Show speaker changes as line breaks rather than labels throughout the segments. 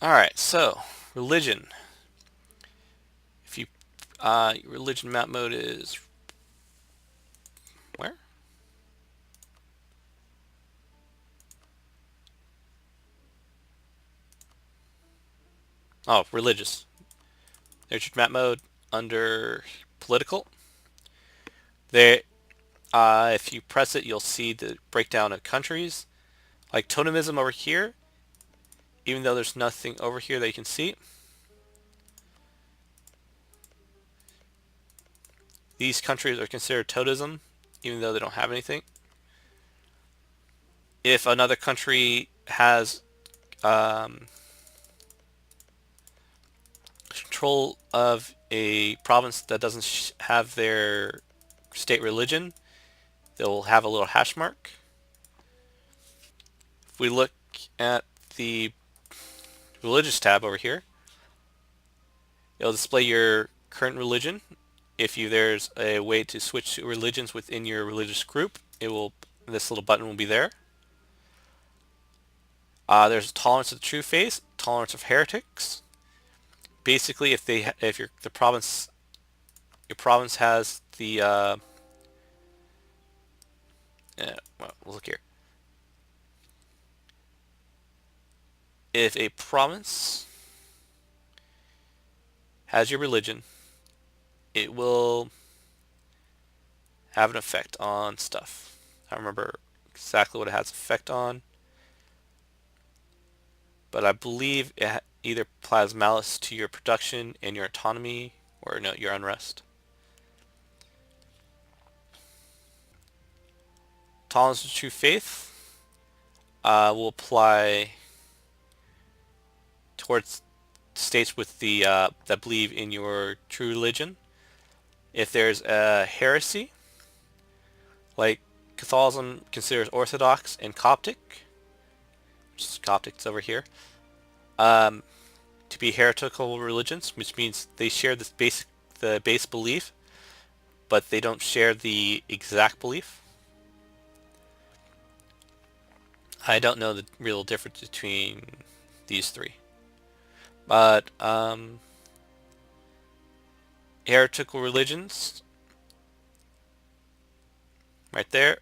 Alright, so religion. If you religion map mode is where? Oh, religious. There's your map mode under political. There, if you press it, you'll see the breakdown of countries. Like totemism over here, even though there's nothing over here that you can see. These countries are considered totemism, even though they don't have anything. If another country has control of a province that doesn't have their state religion, they'll have a little hash mark. If we look at the religious tab over here, it'll display your current religion. If there's a way to switch to religions within your religious group, this little button will be there. There's tolerance of the true faith, tolerance of heretics. Basically, if your province has the well, look here. If a province has your religion, it will have an effect on stuff. I don't remember exactly what it has effect on, but I believe it either applies malice to your production and your autonomy, or no, your unrest. Tolerance of true faith will apply towards states with the that believe in your true religion. If there's a heresy, like Catholicism considers Orthodox and Coptic, which is Coptic's over here, um, to be heretical religions, which means they share the base belief, but they don't share the exact belief. I don't know the real difference between these three, but heretical religions, right there,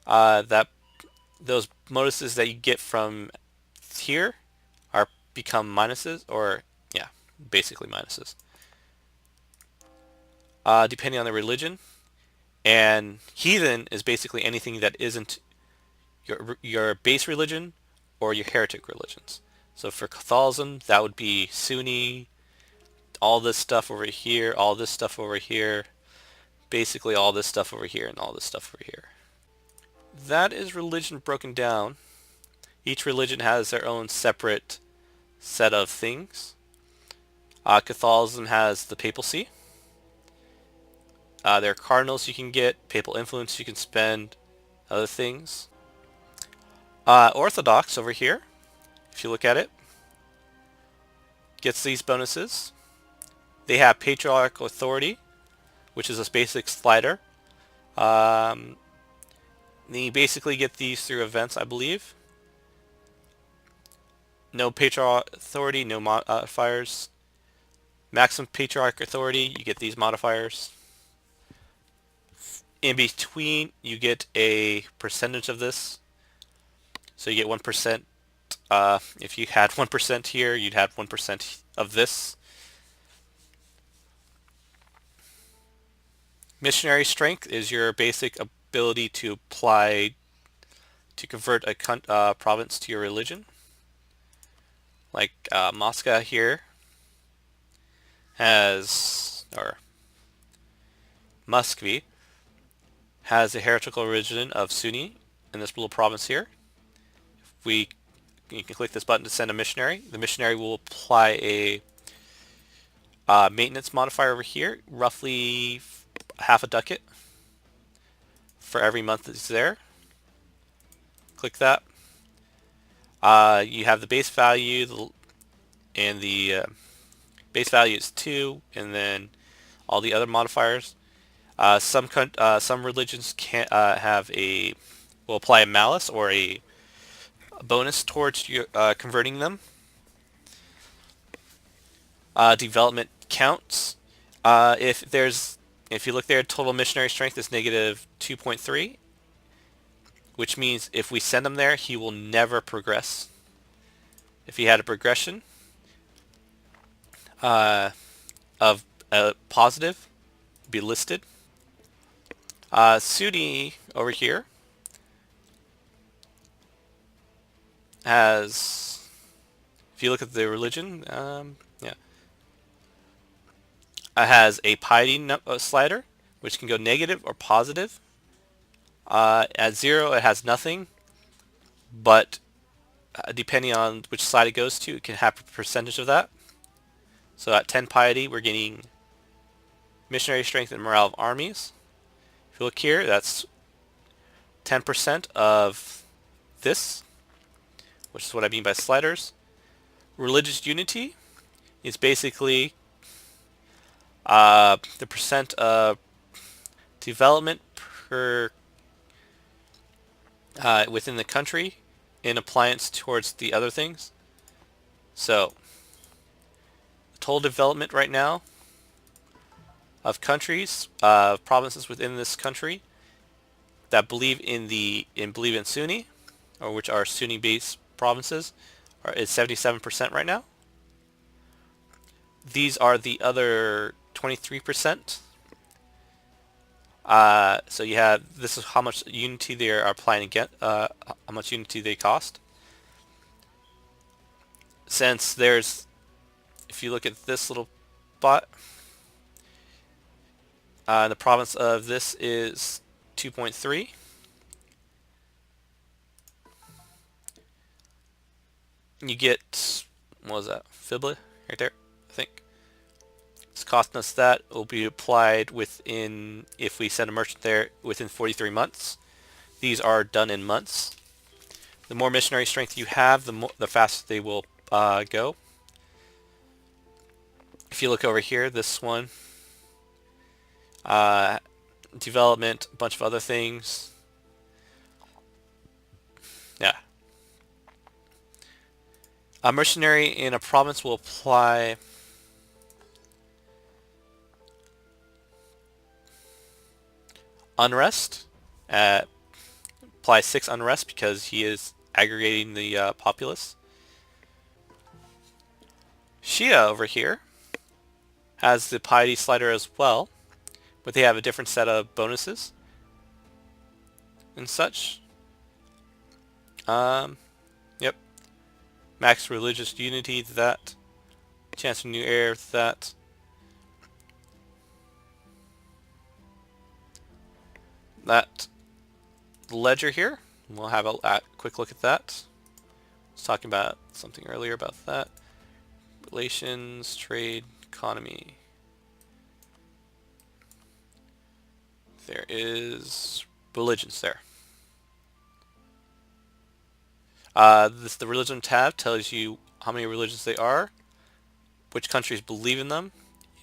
that those bonuses that you get from here are become minuses, or yeah, basically minuses, depending on the religion. And heathen is basically anything that isn't your base religion or your heretic religions. So for Catholicism, that would be Sunni, all this stuff over here, all this stuff over here, basically all this stuff over here, and all this stuff over here. That is religion broken down. Each religion has their own separate set of things. Catholicism has the papacy. There are cardinals you can get, papal influence you can spend, other things. Orthodox over here, if you look at it, gets these bonuses. They have patriarchal authority, which is a basic slider. Um, you basically get these through events, I believe. No patriarch authority, no modifiers. Maximum patriarch authority, you get these modifiers. In between, you get a percentage of this. So you get 1%. If you had 1% here, you'd have 1% of this. Missionary strength is your basic ability to apply to convert a province to your religion. Like Moscow here has, or Muscovy has a heretical religion of Sunni in this little province here. You can click this button to send a missionary. The missionary will apply a maintenance modifier over here, roughly half a ducat for every month it's there. Click that. You have the base value, and the base value is 2, and then all the other modifiers. Some religions can will apply a malice or a a bonus towards your, converting them. Development counts. If you look there, total missionary strength is negative 2.3, which means if we send him there, he will never progress. If he had a progression uh, of a positive, be listed. Sudi over here has, if you look at the religion, yeah, has a piety slider, which can go negative or positive. At 0, it has nothing, but depending on which side it goes to, it can have a percentage of that. So at 10 piety, we're getting missionary strength and morale of armies. If you look here, that's 10% of this, which is what I mean by sliders. Religious unity is basically the percent of development per within the country in appliance towards the other things. So total development right now of countries, provinces within this country that believe in Sunni, or which are Sunni-based provinces, is 77% right now. These are the other 23%. So you have, this is how much unity they are applying again, how much unity they cost. Since there's, if you look at this little bot, the province of this is 2.3. You get, what was that, Fibla right there, I think. It's costing us that. It will be applied within, if we send a merchant there, within 43 months. These are done in months. The more missionary strength you have, the faster they will go. If you look over here, this one, development, a bunch of other things. Yeah. A mercenary in a province will apply unrest. Apply 6 unrest because he is aggregating the populace. Shia over here has the piety slider as well, but they have a different set of bonuses and such. Yep. Max religious unity, that. Chance of new heir, that. That ledger here, we'll have a quick look at that. I was talking about something earlier about that. Relations, trade, economy. There is religions there. The religion tab tells you how many religions they are, which countries believe in them.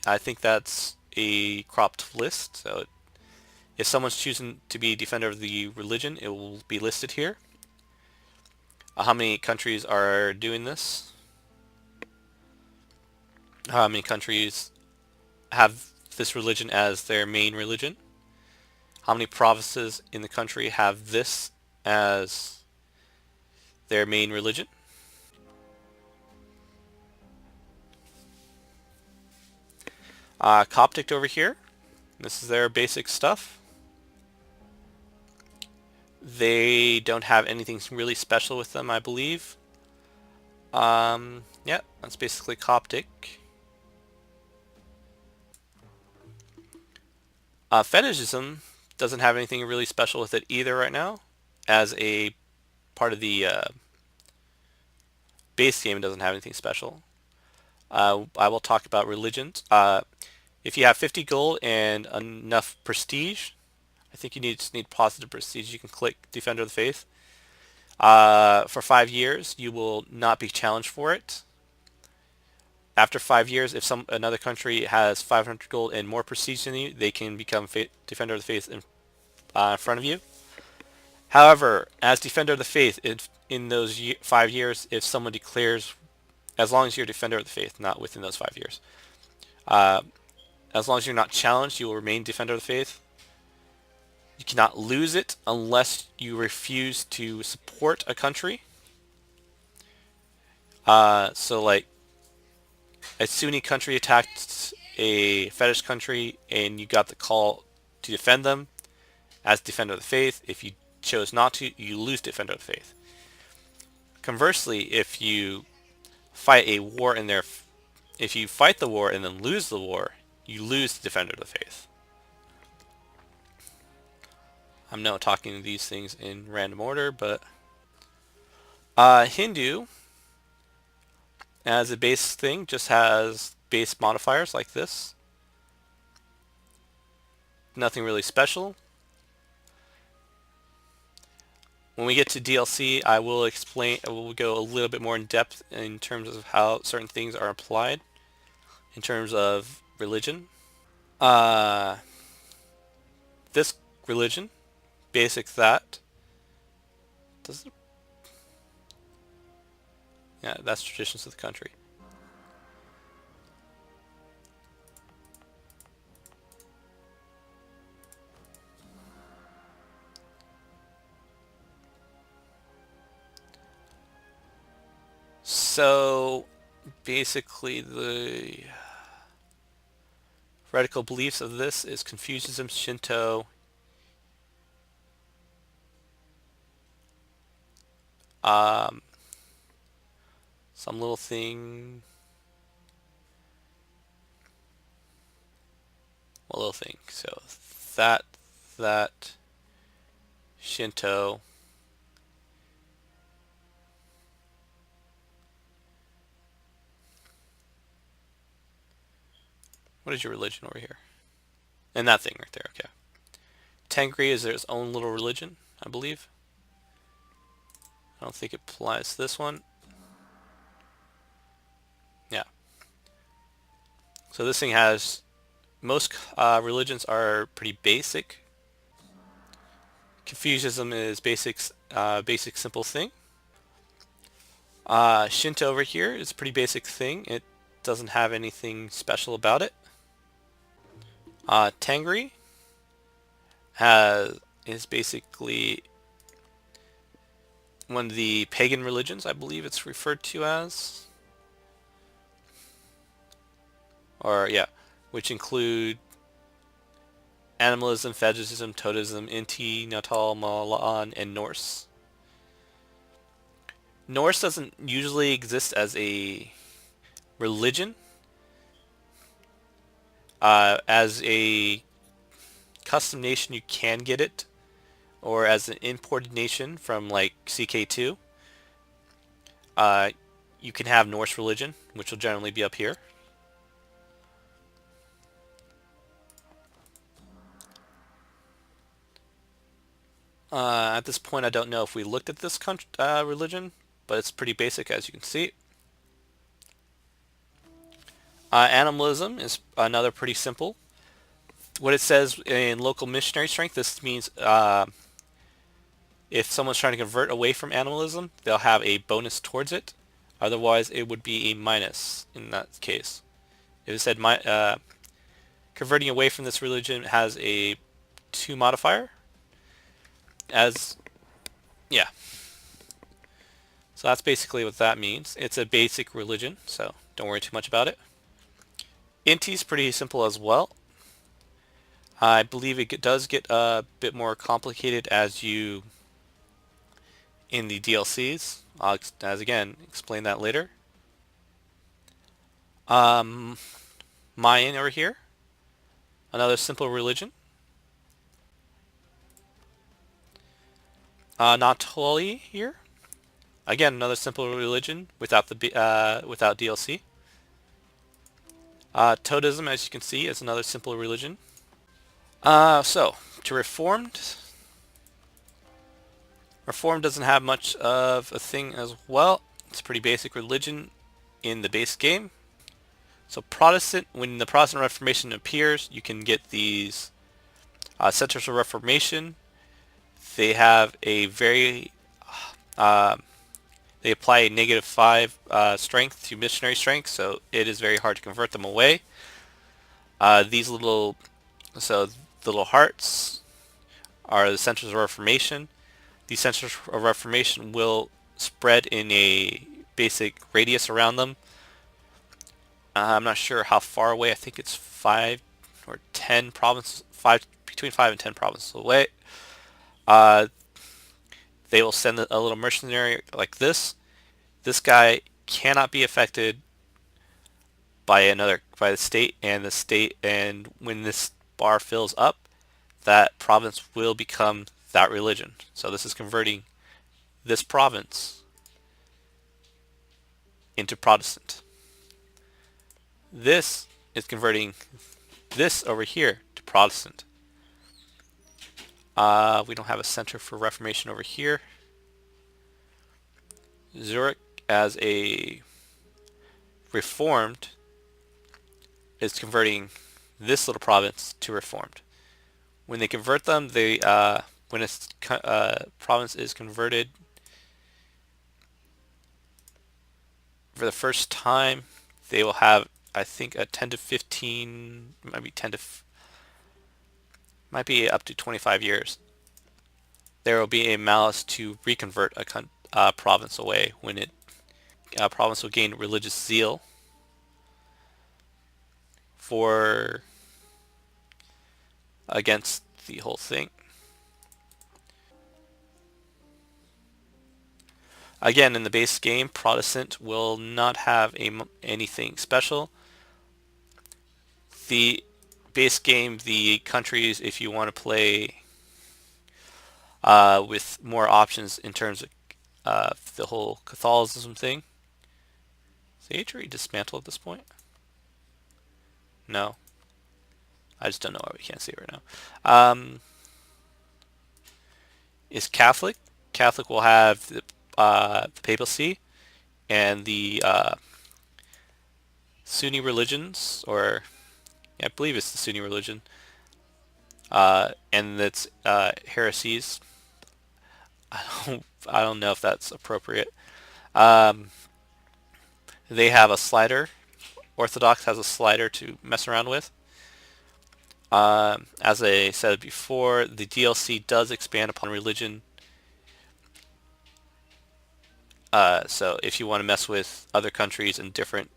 I think that's a cropped list, so if someone's choosing to be defender of the religion, it will be listed here. How many countries are doing this? How many countries have this religion as their main religion? How many provinces in the country have this as their main religion? Coptic over here. This is their basic stuff. They don't have anything really special with them, I believe. Yeah, that's basically Coptic. Fetishism doesn't have anything really special with it either right now. As a part of the base game, it doesn't have anything special. I will talk about religions. If you have 50 gold and enough prestige, I think you just need positive prestige. You can click Defender of the Faith. For 5 years, you will not be challenged for it. After 5 years, if another country has 500 gold and more prestige than you, they can become Defender of the Faith in front of you. However, as Defender of the Faith, if in those 5 years, if someone declares, as long as you're Defender of the Faith, not within those 5 years, uh, as long as you're not challenged, you will remain Defender of the Faith. You cannot lose it unless you refuse to support a country. So like a Sunni country attacked a fetish country and you got the call to defend them as Defender of the Faith. If you chose not to, you lose Defender of the Faith. Conversely, if you fight a war in their, if you fight the war and then lose the war, you lose the Defender of the Faith. I'm now talking these things in random order, but Hindu as a base thing just has base modifiers like this. Nothing really special. When we get to DLC, I will go a little bit more in depth in terms of how certain things are applied in terms of religion. This religion, basic that. Does it? Yeah, that's traditions of the country. So basically the radical beliefs of this is Confucianism, Shinto, some little thing, a little thing. So that, Shinto, what is your religion over here? And that thing right there, okay. Tengri is their own little religion, I believe. I don't think it applies to this one. Yeah. So this thing has, most religions are pretty basic. Confucianism is basic simple thing. Shinto over here is a pretty basic thing. It doesn't have anything special about it. Tengri is basically one of the pagan religions, I believe it's referred to as. Or, yeah, which include animalism, fetishism, totemism, Inti, Natal, Malan, and Norse. Norse doesn't usually exist as a religion. As a custom nation, you can get it, or as an imported nation from like CK2. You can have Norse religion, which will generally be up here. At this point, I don't know if we looked at this religion, but it's pretty basic, as you can see. Animalism is another pretty simple. What it says in local missionary strength, this means if someone's trying to convert away from animalism, they'll have a bonus towards it. Otherwise, it would be a minus in that case. If it said converting away from this religion has a 2 modifier, yeah. So that's basically what that means. It's a basic religion, so don't worry too much about it. Inti is pretty simple as well. I believe it does get a bit more complicated as you in the DLCs. I'll again explain that later. Mayan over here, another simple religion. Natoli here, again another simple religion without the without DLC. Totemism, as you can see, is another simple religion. So to Reformed. Reformed doesn't have much of a thing as well. It's a pretty basic religion in the base game. So Protestant, when the Protestant Reformation appears, you can get these Centers of Reformation. they have a very they apply a -5 strength to missionary strength, so it is very hard to convert them away. These little the little hearts are the centers of reformation. These centers of reformation will spread in a basic radius around them. I'm not sure how far away. I think it's 5 or 10 provinces, between 5 and 10 provinces away. Uh, they will send a little mercenary like this. This guy cannot be affected by the state, and when this bar fills up, that province will become that religion. So this is converting this province into Protestant. This is converting this over here to Protestant. We don't have a center for Reformation over here. Zurich, as a Reformed, is converting this little province to Reformed. When they convert them, when a province is converted for the first time, they will have, I think, a 10 to 15, might be up to 25 years. There will be a malice to reconvert a province away when a province will gain religious zeal for against the whole thing. Again, in the base game, Protestant will not have anything special. The base game, the countries, if you want to play with more options in terms of the whole Catholicism thing. Is the Age already dismantled at this point? No. I just don't know why we can't see it right now. Is Catholic. Catholic will have the papacy and the Sunni religions, or yeah, I believe it's the Sunni religion, and its heresies. I don't know if that's appropriate. Um, they have a slider. Orthodox has a slider to mess around with. As I said before, the DLC does expand upon religion. So if you want to mess with other countries and different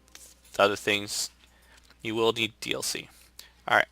other things, you will need DLC. Alright,